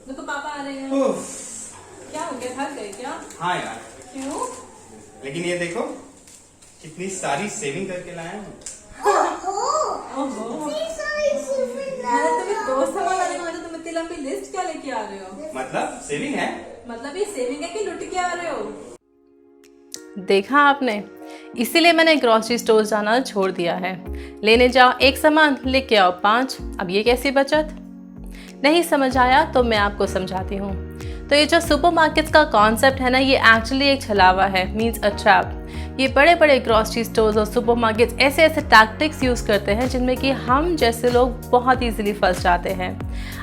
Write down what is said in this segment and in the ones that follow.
देखो पापा आ रहे हैं। क्या हो गया, थक गए क्या? हाँ यार, क्यों? लेकिन ये देखो कितनी सारी सेविंग करके लाया हूँ। मैंने तुम्हें 2 सामान लाने का, तुम इतनी लंबी लिस्ट क्या लेके आ रहे हो? मतलब सेविंग है। मतलब ये सेविंग है कि लुट के आ रहे हो? देखा आपने, इसीलिए मैंने ग्रॉसरी स्टोर जाना छोड़ दिया है। लेने जाओ एक सामान, लेके आओ 5। अब ये कैसी बचत? नहीं समझ आया तो मैं आपको समझाती हूँ। तो ये जो सुपरमार्केट्स का कॉन्सेप्ट है ना, ये एक्चुअली एक छलावा है, मीन्स अ ट्रैप। ये बड़े बड़े ग्रॉसरी स्टोर्स और सुपरमार्केट्स ऐसे ऐसे टैक्टिक्स यूज़ करते हैं जिनमें कि हम जैसे लोग बहुत ईजिली फंस जाते हैं।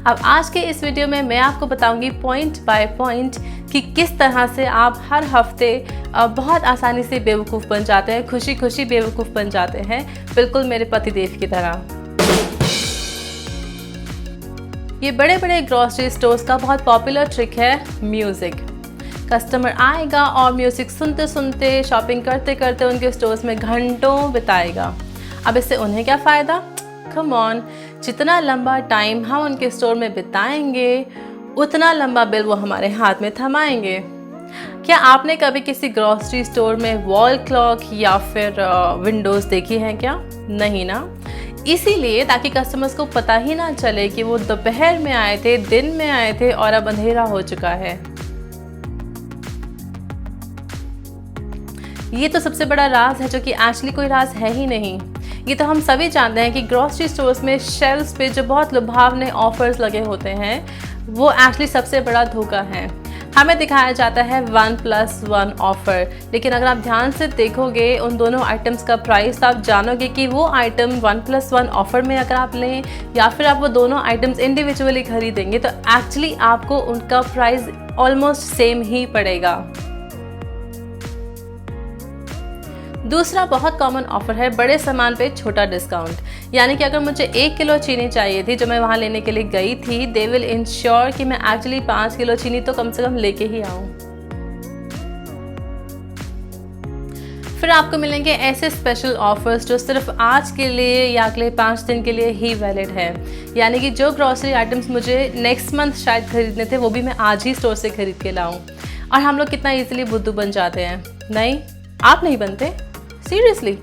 अब आज के इस वीडियो में मैं आपको बताऊंगी पॉइंट बाय पॉइंट कि किस तरह से आप हर हफ्ते बहुत आसानी से बेवकूफ़ बन जाते हैं, खुशी खुशी बेवकूफ़ बन जाते हैं, बिल्कुल मेरे पतिदेव की तरह। ये बड़े बड़े ग्रॉसरी स्टोर्स का बहुत पॉपुलर ट्रिक है म्यूज़िक। कस्टमर आएगा और म्यूज़िक सुनते सुनते, शॉपिंग करते करते उनके स्टोर्स में घंटों बिताएगा। अब इससे उन्हें क्या फ़ायदा? कम ऑन, जितना लंबा टाइम हम उनके स्टोर में बिताएंगे उतना लंबा बिल वो हमारे हाथ में थमाएंगे। क्या आपने कभी किसी ग्रॉसरी स्टोर में वॉल क्लॉक या फिर विंडोज़ देखी हैं क्या? नहीं ना। इसीलिए ताकि कस्टमर्स को पता ही ना चले कि वो दोपहर में आए थे, दिन में आए थे और अब अंधेरा हो चुका है। ये तो सबसे बड़ा राज है जो कि एक्चुअली कोई राज है ही नहीं। ये तो हम सभी जानते हैं कि ग्रॉसरी स्टोर्स में शेल्फ्स पे जो बहुत लुभावने ऑफर्स लगे होते हैं वो एक्चुअली सबसे बड़ा धोखा है। हमें दिखाया जाता है 1+1 ऑफ़र, लेकिन अगर आप ध्यान से देखोगे उन दोनों आइटम्स का प्राइस तो आप जानोगे कि वो आइटम 1+1 ऑफ़र में अगर आप लें या फिर आप वो दोनों आइटम्स इंडिविजुअली खरीदेंगे तो एक्चुअली आपको उनका प्राइस ऑलमोस्ट सेम ही पड़ेगा। दूसरा बहुत कॉमन ऑफर है बड़े सामान पे छोटा डिस्काउंट। यानी कि अगर मुझे 1 किलो चीनी चाहिए थी जो मैं वहाँ लेने के लिए गई थी, दे विल इंश्योर कि मैं एक्चुअली 5 किलो चीनी तो कम से कम लेके ही आऊँ। फिर आपको मिलेंगे ऐसे स्पेशल ऑफर्स जो सिर्फ आज के लिए या अगले 5 दिन के लिए ही वैलिड है। यानी कि जो ग्रॉसरी आइटम्स मुझे नेक्स्ट मंथ शायद खरीदने थे वो भी मैं आज ही स्टोर से खरीद के लाऊं। और हम लोग कितना ईजिली बुद्धू बन जाते हैं। नहीं, आप नहीं बनते, सीरियसली।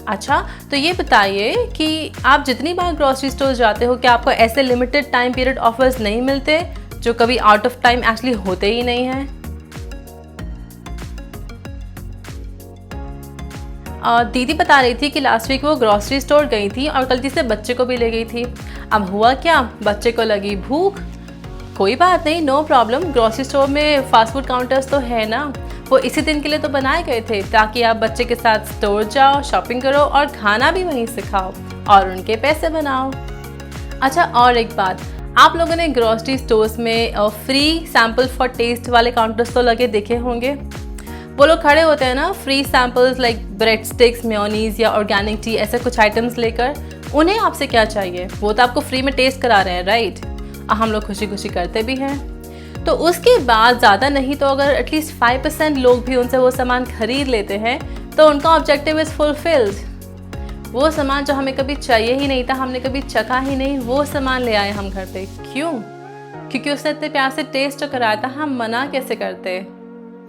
अच्छा, तो ये बताइए कि आप जितनी बार ग्रॉसरी स्टोर जाते हो क्या आपको ऐसे लिमिटेड टाइम पीरियड ऑफर्स नहीं मिलते जो कभी आउट ऑफ टाइम एक्चुअली होते ही नहीं हैं? दीदी बता रही थी कि लास्ट वीक वो ग्रॉसरी स्टोर गई थी और गलती से बच्चे को भी ले गई थी। अब हुआ क्या, बच्चे को लगी भूख। कोई बात नहीं, नो प्रॉब्लम, ग्रॉसरी स्टोर में फास्ट फूड काउंटर्स तो है ना, वो इसी दिन के लिए तो बनाए गए थे ताकि आप बच्चे के साथ स्टोर जाओ, शॉपिंग करो और खाना भी वहीं से खाओ और उनके पैसे बनाओ। अच्छा, और एक बात, आप लोगों ने ग्रॉसरी स्टोर्स में फ्री सैम्पल फॉर टेस्ट वाले काउंटर्स तो लगे देखे होंगे। वो लोग खड़े होते हैं ना, free samples like bread sticks, mayonnaise या ऑर्गेनिक टी, ऐसे कुछ आइटम्स लेकर। उन्हें आपसे क्या चाहिए, वो तो आपको फ्री में टेस्ट करा रहे हैं, राइट? हम लोग खुशी खुशी करते भी हैं। तो उसके बाद ज़्यादा नहीं तो अगर एटलीस्ट 5% लोग भी उनसे वो सामान खरीद लेते हैं तो उनका ऑब्जेक्टिव इज़ फुलफिल्ड। वो सामान जो हमें कभी चाहिए ही नहीं था, हमने कभी चखा ही नहीं, वो सामान ले आए हम घर पे। क्यों? क्योंकि उसने इतने प्यार से टेस्ट कराया था, हम मना कैसे करते?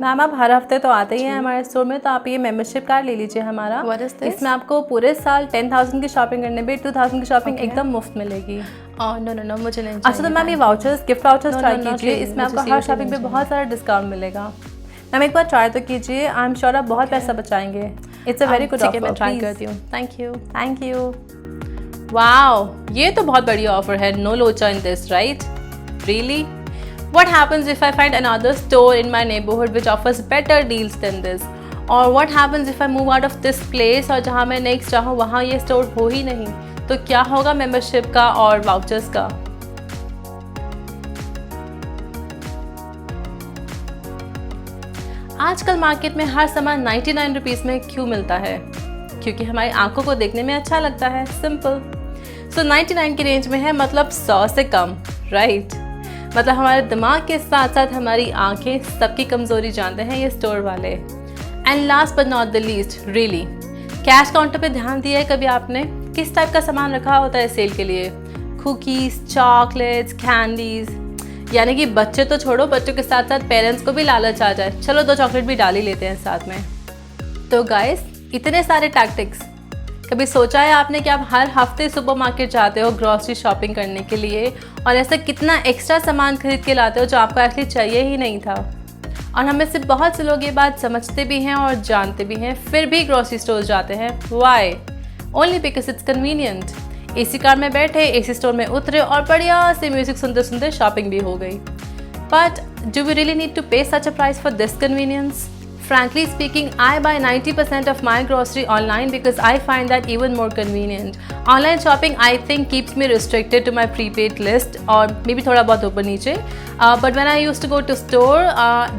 मैम आप हर हफ्ते तो आते ही हैं हमारे स्टोर में, तो आप ये मेंबरशिप कार्ड ले लीजिए हमारा। इसमें आपको पूरे साल 10,000 की शॉपिंग करने पे 2,000 की शॉपिंग एकदम मुफ्त मिलेगी। नो मुझे नहीं। अच्छा, तो मैम ये वाउचर्स, गिफ्ट वाउचर्स ट्राई कीजिए, इसमें आपको हर शॉपिंग पे बहुत सारा डिस्काउंट मिलेगा। मैम एक बार ट्राई तो कीजिए, आई एम श्योर आप बहुत पैसा बचाएंगे। It's a very good offer, मैं ट्राई करती हूँ। Thank you. वाओ, ये तो बहुत बढ़िया ऑफर है, नो लोचा in this, right? Really? What happens if I find another store in my neighborhood which offers better deals than this? Or what happens if I move out of this place और जहाँ मैं next चाहूँ वहाँ ये store हो ही नहीं, तो क्या होगा मेंबरशिप का और वाउचर्स का? आजकल मार्केट में हर सामान 99 रुपीज़ में क्यों मिलता है? क्योंकि हमारी आंखों को देखने में अच्छा लगता है, सिंपल। सो 99 की रेंज में है, मतलब 100 से कम, राइट? मतलब हमारे दिमाग के साथ साथ हमारी आंखें सबकी कमज़ोरी जानते हैं ये स्टोर वाले। And last but not the least, really, cash counter पे ध्यान दिया है कभी आपने? किस टाइप का सामान रखा होता है सेल के लिए? कुकीज़, चॉकलेट्स, कैंडीज़, यानी कि बच्चे तो छोड़ो, बच्चों के साथ साथ पेरेंट्स को भी लालच आ जाए, चलो 2 चॉकलेट भी डाल ही लेते हैं साथ में। तो गाइस, इतने सारे टैक्टिक्स, कभी सोचा है आपने कि आप हर हफ्ते सुपरमार्केट जाते हो ग्रॉसरी शॉपिंग करने के लिए और ऐसा कितना एक्स्ट्रा सामान खरीद के लाते हो जो आपको एक्चुअली चाहिए ही नहीं था। और हमें से बहुत से लोग ये बात समझते भी हैं और जानते भी हैं, फिर भी ग्रॉसरी स्टोर जाते हैं। Why? Only because it's convenient. AC car में बैठे, एसी स्टोर में उतरे और बढ़िया से म्यूजिक सुनते सुनते शॉपिंग भी हो गई। But do we really need to pay such a price for this convenience? Frankly speaking, I buy 90% of my grocery online because I find that even more convenient. Online shopping, I think, keeps me restricted to my prepaid list or maybe थोड़ा बहुत ऊपर नीचे. But when I used to go to store,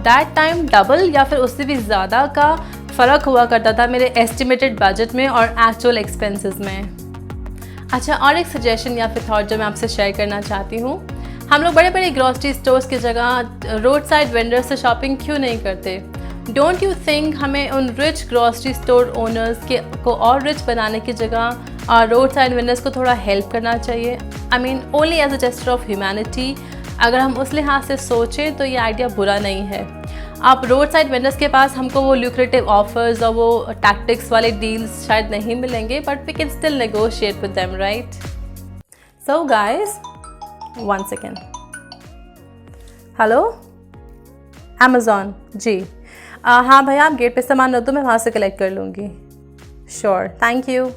that time double या फिर उससे भी ज़्यादा का फ़र्क हुआ करता था मेरे estimated budget में और actual expenses में। अच्छा, और एक सजेशन या फिर थॉट जो मैं आपसे शेयर करना चाहती हूँ, हम लोग बड़े बड़े ग्रॉसरी स्टोर्स की जगह रोड साइड वेंडर से शॉपिंग क्यों नहीं करते? डोंट यू थिंक हमें उन रिच ग्रॉसरी स्टोर ओनर्स को और रिच बनाने की जगह रोड साइड वेंडर्स को थोड़ा हेल्प करना चाहिए? I mean only as a gesture of humanity. अगर हम उस लिहाज से सोचें तो ये आइडिया बुरा नहीं है। आप रोड साइड वेंडर्स के पास हमको वो ल्यूक्रेटिव ऑफर्स और वो टैक्टिक्स वाले डील्स शायद नहीं मिलेंगे, but we can still negotiate with them, right? So guys, 1 second. Hello, Amazon ji. हाँ भैया, आप गेट पे सामान रख दो, मैं वहाँ से कलेक्ट कर लूँगी। Sure, thank you.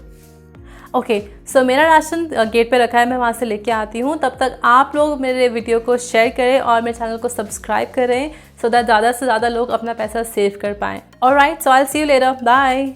ओके, सो मेरा राशन गेट पे रखा है, मैं वहाँ से लेके आती हूँ। तब तक आप लोग मेरे वीडियो को शेयर करें और मेरे चैनल को सब्सक्राइब करें सो दैट ज़्यादा से ज़्यादा लोग अपना पैसा सेव कर पाएँ। Alright, so I will see you later, bye.